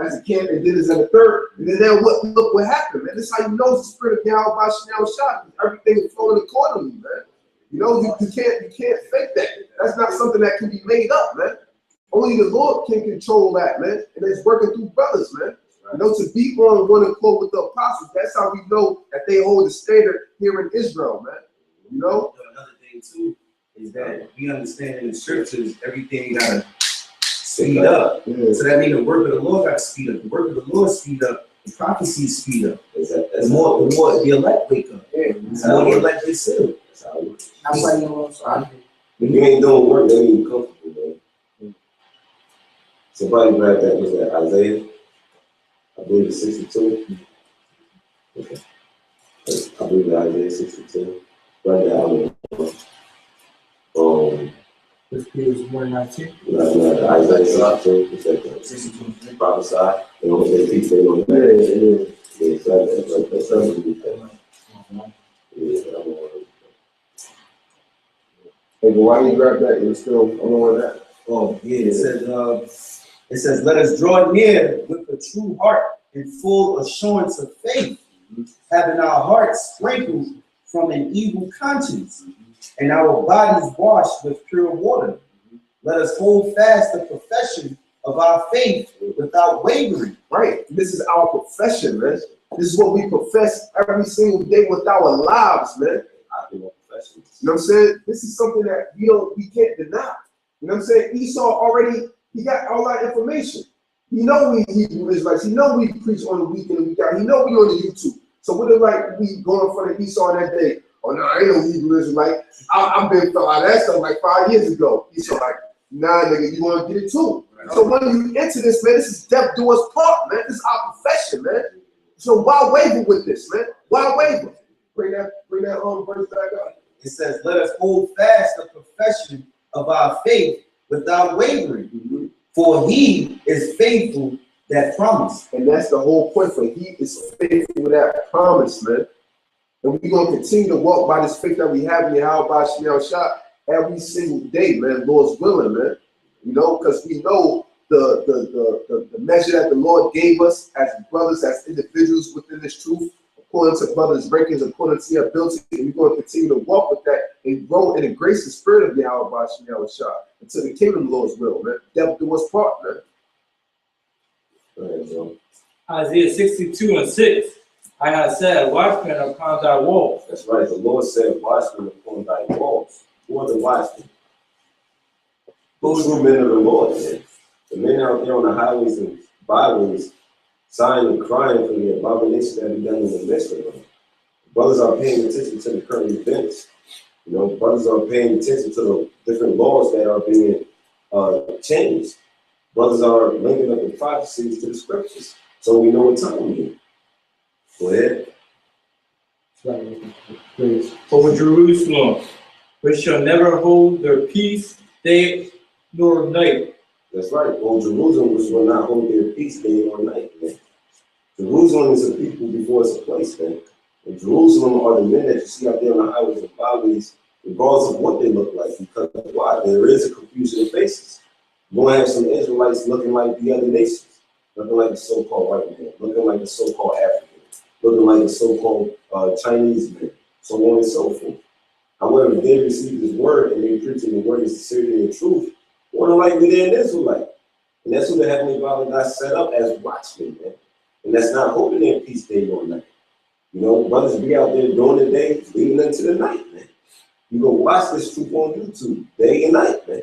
as a camp, and then it's in the third. And then look what happened, man. This is how you know it's the spirit of YAHAWASHI. Everything is flowing accordingly, man. You know, you can't fake that. That's not something that can be made up, man. Only the Lord can control that, man. And it's working through brothers, man. You know, to be on one accord with the apostles, that's how we know that they hold the standard here in Israel, man. You know? Another thing too is that we understand in the scriptures everything gotta speed up. Yeah. So that means the work of the Lord got to speed up. The work of the Lord speed up. The prophecies speed up. The more the elect wake up. Yeah. The more the elect get sealed. That's how it works. That's why you know what I'm saying. When you ain't doing work, that ain't comfortable, man. Somebody grab that, was that Isaiah? I believe it's 62. Okay. I believe it's Isaiah 62. Right now, This is 119. Isaiah 62, prophesy, and what they teach, they don't Yeah. Hey, but why you grab that? You still on that? Oh yeah, it says, let us draw near with a true heart and full assurance of faith, having our hearts sprinkled from an evil conscience, and our bodies washed with pure water. Let us hold fast the profession of our faith without wavering. Right. This is our profession, man. This is what we profess every single day with our lives, man. I do professionals. You know what I'm saying? This is something that we can't deny. You know what I'm saying? Esau already, he got all that information. He know we Hebrew Israelites. He know we preach on the weekend and week out. He know we on the YouTube. So what if like we go in front of Esau that day? Oh no, I ain't no Hebrew Israelite. I've been thought out that stuff like 5 years ago. Esau like, nah, nigga, you want to get it too. Right. So when you enter this, man, this is death do us part, man. This is our profession, man. So why waver with this, man? Why waver? Bring that verse back up. It says, let us hold fast the profession of our faith without wavering, for he is faithful that promise. And that's the whole point, for he is faithful that promise, man. And we're going to continue to walk by this faith that we have in YAHAWASHI every single day, man, Lord's willing, man. You know, because we know the measure that the Lord gave us as brothers, as individuals within this truth, according to brothers' rankings, according to your ability, and we're going to continue to walk with that and grow in the grace and spirit of YAHAWASHI until the kingdom of the Lord's will, man. Death do us part, man. Isaiah 62:6. I have said, watchmen upon thy walls. That's right. The Lord said, watchmen upon thy walls. Who are the watchmen? Those true men of the Lord, man. The men out there on the highways and byways, sighing and crying for the abomination that be done in the midst of them. Brothers are paying attention to the current events. You know, brothers are paying attention to the different laws that are being changed. Brothers are linking up the prophecies to the scriptures, so we know what time we in. Go ahead. For Jerusalem, which shall never hold their peace day nor night. That's right. Oh, Jerusalem, which will not hold their peace day or night, man. Jerusalem is a people before it's a place, man. And Jerusalem are the men that you see out there on the highways and byways, regardless of what they look like. Because why? There is a confusion of faces. You're going to have some Israelites looking like the other nations, looking like the so-called white man, looking like the so-called African, looking like the so-called Chinese men, so on and so forth. However, if they receive this word and they preaching the word in sincerity and truth, more than likely they're an Israelite. And that's who the Heavenly Father got set up as watchmen, man. And that's not holding their peace day or night. You know, brothers be out there during the day, leading into the night, man. You go watch this truth on YouTube, day and night, man.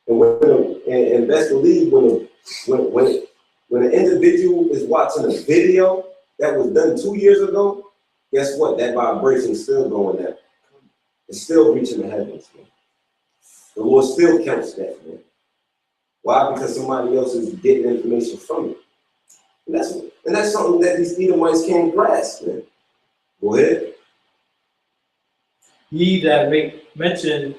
And best believe when an individual is watching a video that was done 2 years ago, guess what? That vibration is still going there. It's still reaching the heavens, man. The Lord still counts that, man. Why? Because somebody else is getting information from it. And that's something that these Edomites can't grasp, man. Go ahead. Ye that make mention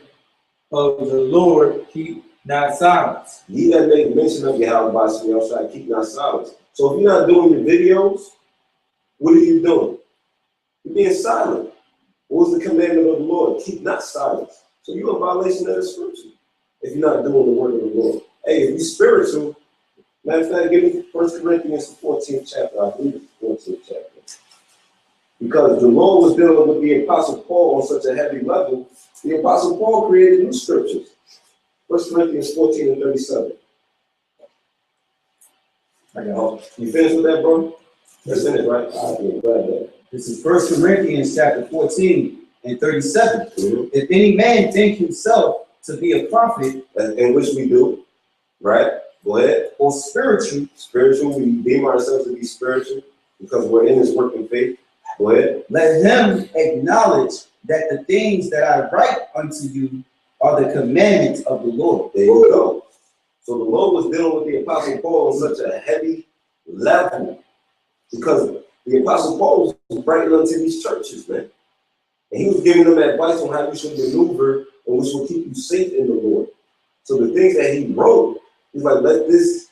of the Lord, keep not silence. Ye that make mention of YAHAWASHI shall keep not silence. So if you're not doing your videos, what are you doing? You're being silent. What was the commandment of the Lord? Keep not silence. So you're in violation of the scripture if you're not doing the word of the Lord. Hey, if you're spiritual, matter of fact, give me 1 Corinthians, the 14th chapter. I believe it's the 14th chapter. Because the Lord was dealing with the Apostle Paul on such a heavy level, the Apostle Paul created new scriptures. 1 Corinthians 14 and 37. You finished with that, bro? That's in it, right? I'm glad that. This is 1 Corinthians chapter 14 and 37. If any man think himself to be a prophet, in which we do, right? Go ahead. Or spiritual, we deem ourselves to be spiritual because we're in this working faith. Go ahead. Let him acknowledge that the things that I write unto you are the commandments of the Lord. There you go. So the Lord was dealing with the Apostle Paul on such a heavy level because the Apostle Paul was writing unto these churches, man. And he was giving them advice on how you should maneuver and which will keep you safe in the Lord. So the things that he wrote, he's like, let this,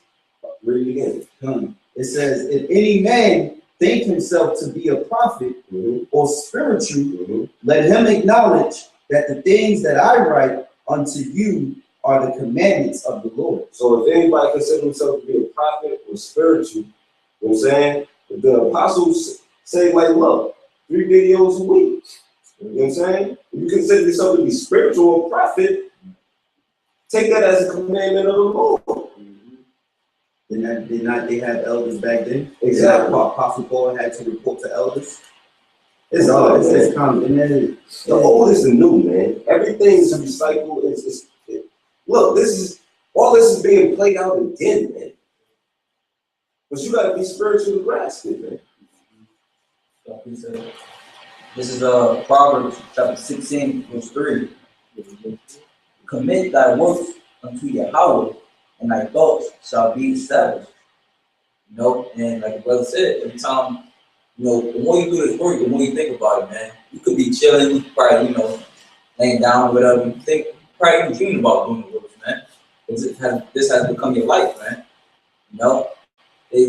read it again. It says, if any man think himself to be a prophet or spiritual, let him acknowledge that the things that I write unto you are the commandments of the Lord. So if anybody considers himself to be a prophet or spiritual, you know what I'm saying? If the apostles say, like, look, 3 videos a week, you know what I'm saying? If you consider yourself to be spiritual or prophet, take that as a commandment of the Lord. They had elders back then? Exactly. Apostle Paul had to report to elders. It's all, it's common. And then The old is the new, man. Everything's recycled. Look, all this is being played out again, man. But you gotta be spiritually grasped, man. This is Proverbs chapter 16, verse 3. Commit thy works unto Yahawah, and thy thoughts shall be established. You know, and like the brother said, every time, you know, the more you do this work, the more you think about it, man. You could be chilling, you could probably, you know, laying down or whatever. You think, probably even dreaming about doing the works, man. This has become your life, man. You know, they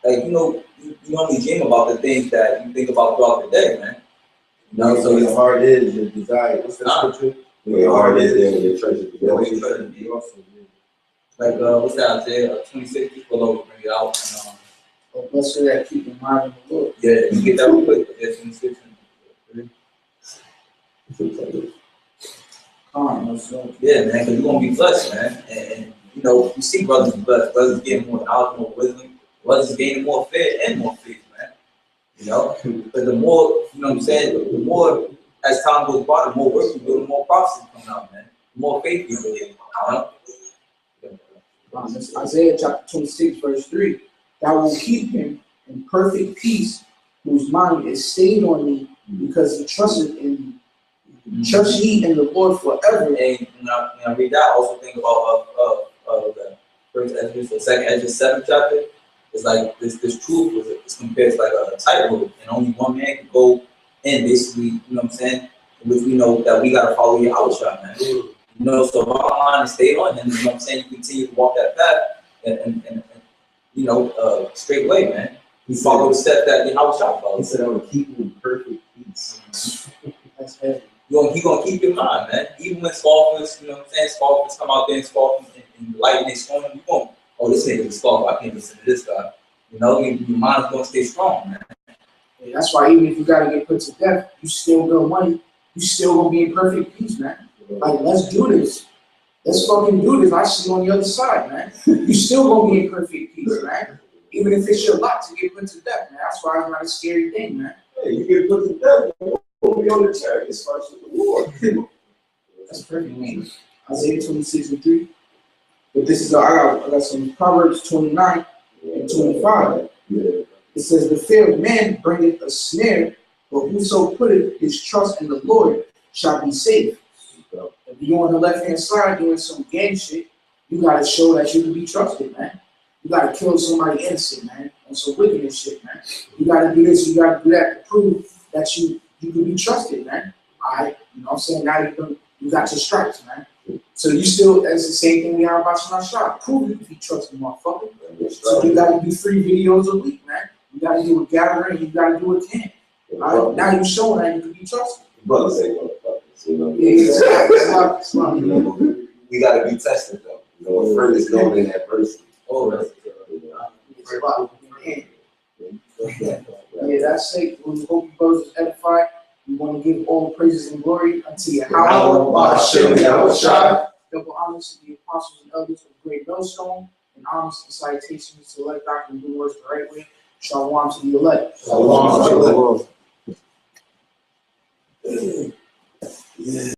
like, you know, you only dream about the things that you think about throughout the day, man. You know, so your heart is, your desire. What's that scripture? Your heart is there, your treasure together. like what's that? Isaiah 26 below, bring it out. But blessed are that keep in mind of the Lord. Yeah, you get that real quick. Isaiah 26. Yeah, man, because you're gonna be blessed, man. And you know, you see brothers blessed, brothers getting more knowledge, more wisdom, brothers gaining more faith and more faith, man. You know, but the more, you know what I'm saying, the more as time goes by, the more work you do, the more prophecy coming out, man. The more faith you build, you know? Isaiah chapter 26, verse 3. Thou will keep him in perfect peace, whose mind is stayed on thee, because he trusted in thee. Trust ye in the Lord forever. And when I read that, I also think about the first Ezra, the second Ezra 7th chapter. It's like this truth is compared to like a tightrope, and only one man can go in, basically, you know what I'm saying? Which we know that we gotta follow YAHAWASHI, man. You know, so if our mind is stayed on him, you know what I'm saying? You continue to walk that path and you know, straight away, man. You follow the steps that YAHAWASHI follows. He said, I will keep you in perfect peace. That's heavy. He gonna keep your mind, man. Even when scoffers, you know what I'm saying, scoffers come out there and scoff and light and they storm, you won't. Oh, this nigga's a scoffer, I can't listen to this guy. You know, your mind's gonna stay strong, man. Yeah, that's why even if you gotta get put to death, you still got money. You still gonna be in perfect peace, man. Like, let's do this. Let's fucking do this. I see you on the other side, man. You still gonna be in perfect peace, man. Even if it's your lot to get put to death, man. That's why it's not a scary thing, man. Hey, you get put to death, you're gonna be on the chariot first with the Lord. That's perfect, man. Isaiah 26 and 3. But this is, I got some Proverbs 29 and 25. Yeah. It says, the fear of man bringeth a snare, but whoso putteth his trust in the Lord shall be safe. If you're on the left-hand side doing some gang shit, you gotta show that you can be trusted, man. You gotta kill somebody innocent, man, on some wickedness shit, man. You gotta do this, you gotta do that to prove that you can be trusted, man. Alright, you know what I'm saying? Now you got your stripes, man. So you still, that's the same thing we have about my shot. Prove you can be trusted, motherfucker. So you gotta do 3 videos a week, man. You gotta do a gathering, you gotta do a camp. Alright, now you showing that you can be trusted. Brothers ain't motherfuckers, you know. Yeah, it's not, You know, we gotta be tested though. You know, a friend is known in adversity. Oh, that's yeah, that's it. We hope you brothers are edified. We want to give all praises and glory unto YAHAWASHI. Double honors to the apostles and elders of the Great Millstone, and honors and salutations to the elect doctrine who works the right way. Shalawam to the elect. Shalom. Yeah.